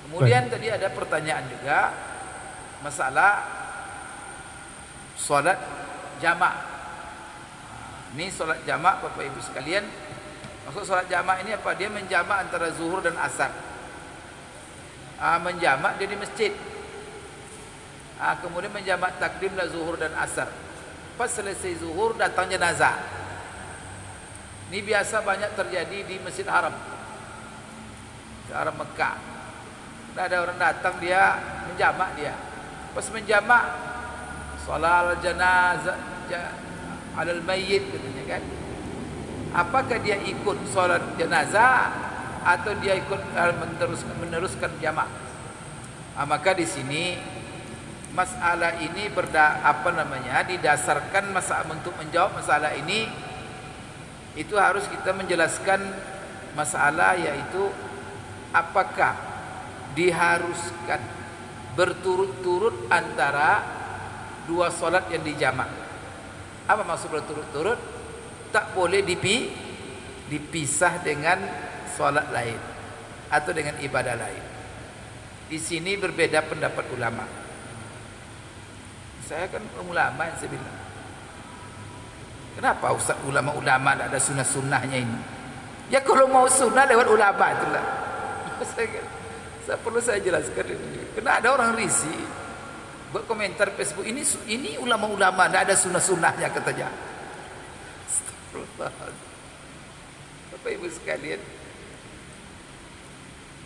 Kemudian tadi ada pertanyaan juga masalah sholat jamak. Ini sholat jamak Bapak Ibu sekalian. Maksud sholat jamak ini apa? Dia menjamak antara zuhur dan asar. Menjamak dia di masjid. Kemudian menjamak takdimlah zuhur dan asar. Pas selesai zuhur datang jenazah. Ini biasa banyak terjadi di Masjid Haram, Haram Mekah. Ada orang datang dia menjamak dia. Pas menjamak salat janazah alal mayyit katanya kan. Apakah dia ikut salat jenazah atau dia ikut meneruskan jamak? Maka di sini masalah ini didasarkan untuk menjawab masalah ini itu harus kita menjelaskan masalah, yaitu apakah diharuskan berturut-turut antara dua solat yang dijamak. Apa maksud berturut-turut? Tak boleh dipisah dengan solat lain atau dengan ibadah lain. Di sini berbeda pendapat ulama. Saya kan ulama yang saya bilang, kenapa Ustaz ulama-ulama tak ada sunnah-sunnahnya ini? Ya kalau mau sunnah lewat ulama itulah. Perlu saya jelaskan ini. Karena ada orang risih berkomentar Facebook ini ulama-ulama tidak ada sunnah-sunnahnya katanya. Astagfirullahaladzim. Bapak Ibu sekalian,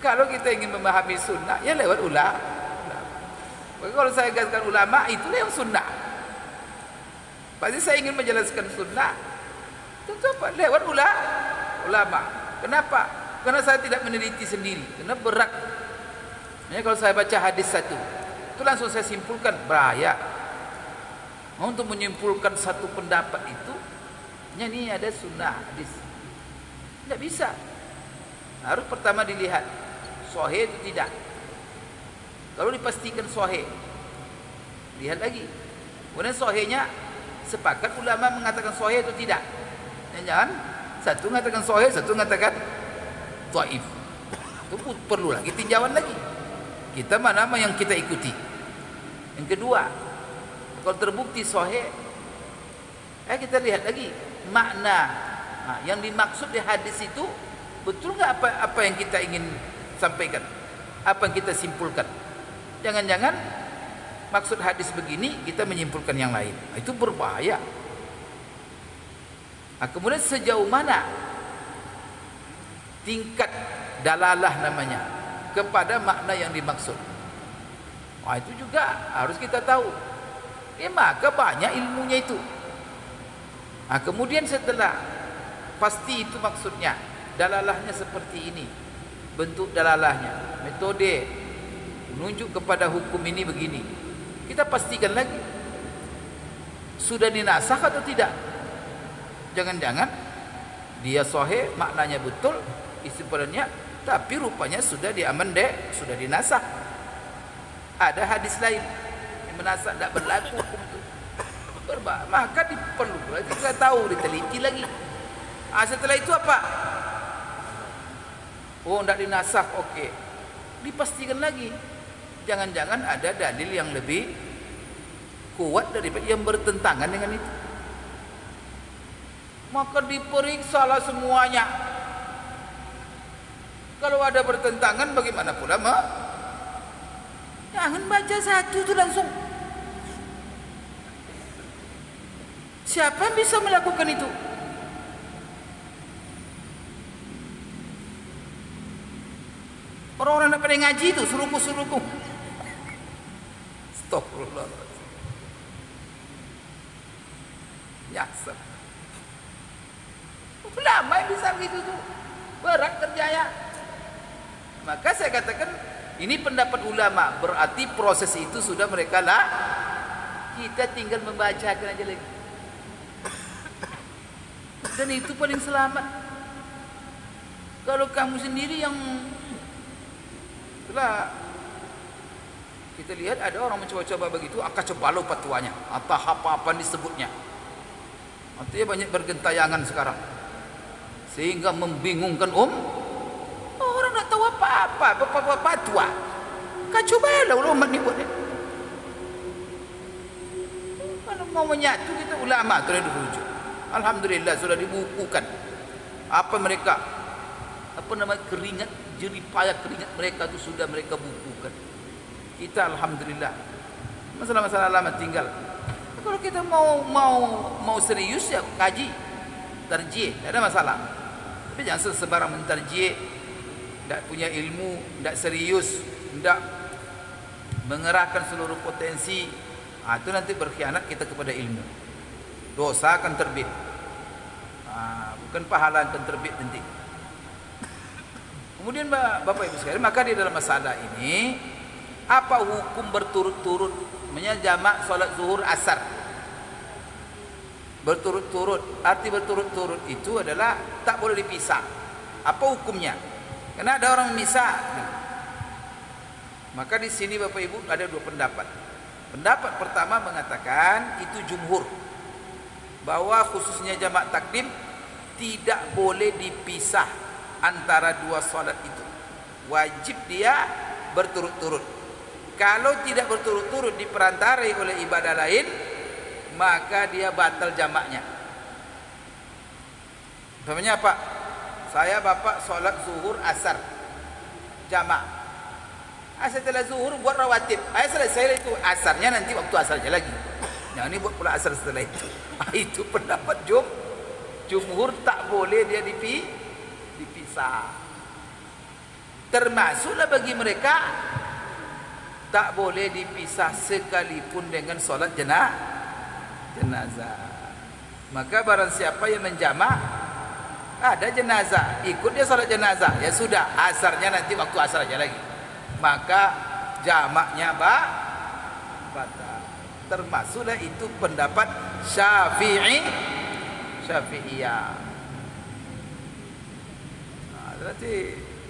kalau kita ingin memahami sunnah ya lewat ulama. Maka kalau saya katakan ulama itulah yang sunnah. Pasti saya ingin menjelaskan sunnah tentu apa? Lewat ulama. Kenapa? Karena saya tidak meneliti sendiri. Karena berat. Kalau saya baca hadis satu, itu langsung saya simpulkan, bahaya. Untuk menyimpulkan satu pendapat itu, ini ada sunnah hadis. Tidak bisa. Harus pertama dilihat sahih itu tidak. Kalau dipastikan sahih, lihat lagi. Kemudian sahihnya sepakat ulama mengatakan sahih itu tidak. Jangan satu mengatakan sahih, satu mengatakan dhaif. Itu perlu lagi tinjauan lagi. Kita mana yang kita ikuti. Yang kedua, kalau terbukti sahih, kita lihat lagi makna yang dimaksud di hadis itu betul nggak apa yang kita ingin sampaikan, apa yang kita simpulkan. Jangan-jangan maksud hadis begini kita menyimpulkan yang lain. Itu berbahaya. Kemudian sejauh mana tingkat dalalah namanya kepada makna yang dimaksud. Itu juga harus kita tahu. Maka banyak ilmunya itu. Kemudian setelah pasti itu maksudnya, dalalahnya seperti ini, bentuk dalalahnya, metode menunjuk kepada hukum ini begini, kita pastikan lagi sudah dinasakh atau tidak. Jangan-jangan dia sahih, maknanya betul, istilahnya, tapi rupanya sudah diamendek, sudah dinasakh. Ada hadis lain yang menasakh, tidak berlaku hukum itu. Maka perlu kita tahu, diteliti lagi. Setelah itu apa? Tidak dinasakh, oke. Dipastikan lagi. Jangan-jangan ada dalil yang lebih kuat daripada yang bertentangan dengan itu. Maka diperiksalah semuanya. Kalau ada bertentangan bagaimana pula jangan baca satu itu langsung. Siapa yang bisa melakukan itu? Orang-orang yang pada ngaji itu suruku-suruku. Astagfirullahaladzim. Nyasar. Ulama yang bisa begitu tuh. Berat kerjanya. Maka saya katakan ini pendapat ulama, berarti proses itu sudah mereka lah. Kita tinggal membacakan aja lagi. Dan itu paling selamat. Kalau kamu sendiri yang itulah, kita lihat ada orang mencoba-coba begitu, akacobalo patuanya atau apa-apa disebutnya. Artinya banyak bergentayangan sekarang, sehingga membingungkan orang tak tahu apa-apa, fatwa. kacau balau umat ni buat ni. Kalau mau menyatu kita ulama tu yang dirujuk. Alhamdulillah sudah dibukukan. Apa mereka, apa nama keringat, jerih payah keringat mereka tu sudah mereka bukukan. Kita alhamdulillah. Masalah-masalah lama tinggal. Kalau kita mau serius ya kaji, tarjih, tak ada masalah. Tapi jangan sebarang mentarjih, tak punya ilmu, tak serius, tak mengerahkan seluruh potensi. Itu nanti berkhianat kita kepada ilmu. Dosa akan terbit. Bukan pahala akan terbit nanti. Kemudian Bapak Ibu sekalian, maka di dalam masalah ini apa hukum berturut-turut jamak solat zuhur asar? Berturut-turut, arti berturut-turut itu adalah tak boleh dipisah. Apa hukumnya? Karena ada orang misah. Maka di sini Bapak Ibu ada dua pendapat. Pendapat pertama mengatakan itu jumhur, bahwa khususnya jamak takdim tidak boleh dipisah antara dua solat itu. Wajib dia berturut-turut. Kalau tidak berturut-turut diperantarai oleh ibadah lain, maka dia batal jamaknya. Namanya apa? Saya bapak solat zuhur asar jamak. Setelah zuhur buat rawatib. Selesai itu asarnya nanti waktu asarnya lagi. Yang ini buat pula asar setelah itu. Itu pendapat jumhur, tak boleh dia dipisah. Termasuklah bagi mereka tak boleh dipisah sekalipun dengan solat jenazah. Maka barang siapa yang menjamak, ada jenazah, ikut dia solat jenazah, ya sudah, asarnya nanti waktu asar aja lagi, maka jamaknya batal. Termasuklah itu pendapat Syafi'iyah. Berarti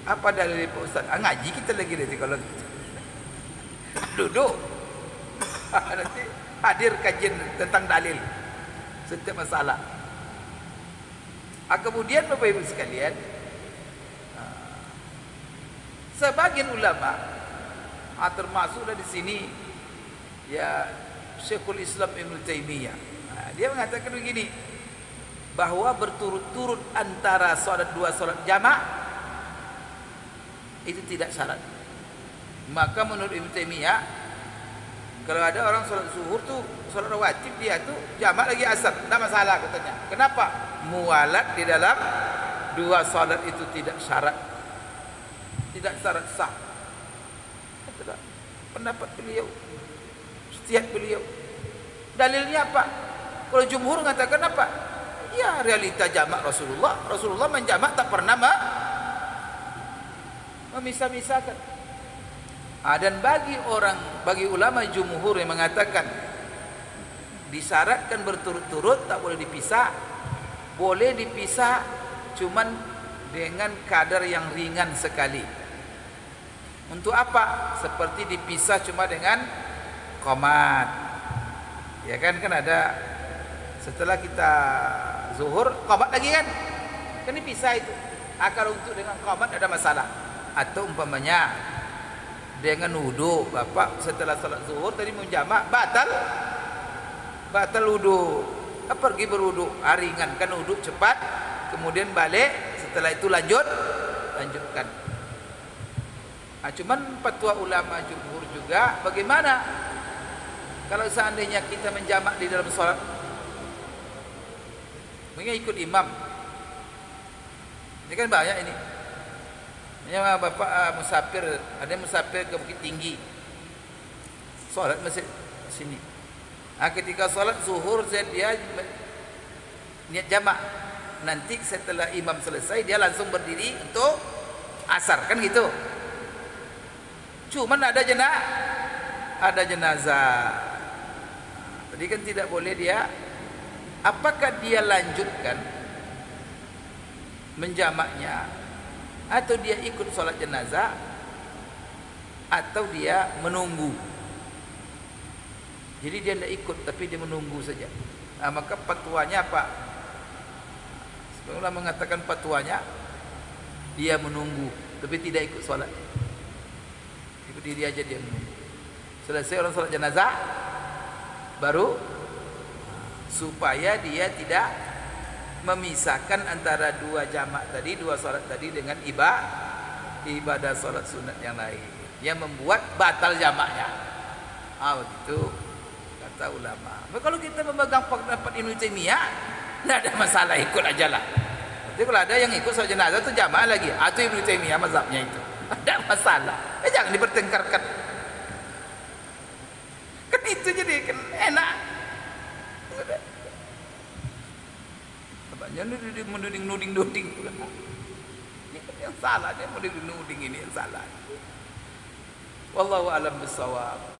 apa dalil Pak Ustaz? Ngaji kita lagi nanti kalau duduk. Nanti hadir kajian tentang dalil setiap masalah. Kemudian Bapak Ibu sekalian, sebagian ulama termasuklah di sini ya Syekhul Islam Ibnu Taimiyah. Dia mengatakan begini, bahwa berturut-turut antara dua solat jamak itu tidak syarat. Maka menurut Ibnu Taimiyah, kalau ada orang solat zuhur tu solat rawatib, dia tu jamak lagi asar, tak masalah katanya. Kenapa? Mualat di dalam dua solat itu tidak syarat, tidak syarat sah. Itulah pendapat beliau, ijtihad beliau. Dalilnya apa? Kalau jumhur mengatakan apa? Ya realita jamak Rasulullah menjamak tak pernah memisah-misahkan. Dan bagi ulama jumhur yang mengatakan disyaratkan berturut-turut, tak boleh dipisah. Boleh dipisah cuman dengan kadar yang ringan sekali. Untuk apa? Seperti dipisah cuma dengan qomat. Ya kan ada setelah kita zuhur qomat lagi kan dipisah itu. Kalau untuk dengan qomat ada masalah. Atau umpamanya dengan wudu, bapak setelah salat zuhur tadi menjamak, batal wudu, pergi berwudu, ringankan wudu cepat, kemudian balik, setelah itu lanjutkan. Cuman fatwa ulama jumhur juga, bagaimana kalau seandainya kita menjamak di dalam salat, mungkin ikut imam, ini kan banyak ini. Ya bapak musafir, ada yang musafir ke Bukit Tinggi, solat masjid sini. Ketika solat zuhur dia niat jamak. Nanti setelah imam selesai dia langsung berdiri untuk asar, kan gitu. Cuman ada jenazah. Tadi kan tidak boleh dia. Apakah dia lanjutkan menjamaknya, atau dia ikut sholat jenazah, atau dia menunggu? Jadi dia tidak ikut, tapi dia menunggu saja. Maka fatwanya apa? Sebenarnya mengatakan fatwanya dia menunggu, tapi tidak ikut sholat. berdiri aja dia menunggu. Selesai orang salat jenazah, baru supaya dia tidak memisahkan antara dua jamak tadi, dua salat tadi dengan ibadah salat sunat yang lain, yang membuat batal jamaknya. Begitu kata ulama. Kalau kita memegang pendapat Ibnu Taimiyah, tidak ada masalah, ikut aja lah. Tapi kalau ada yang ikut salat jenazah itu jamaah lagi, atau Ibnu Taimiyah mazhabnya itu, ada masalah. Jangan dipertengkarkan. Kan itu jadi kan enak. Jangan menuding-nuding pula. Ini kan yang salah, dia menuding-nuding ini yang salah. Wallahu a'lam bishawab.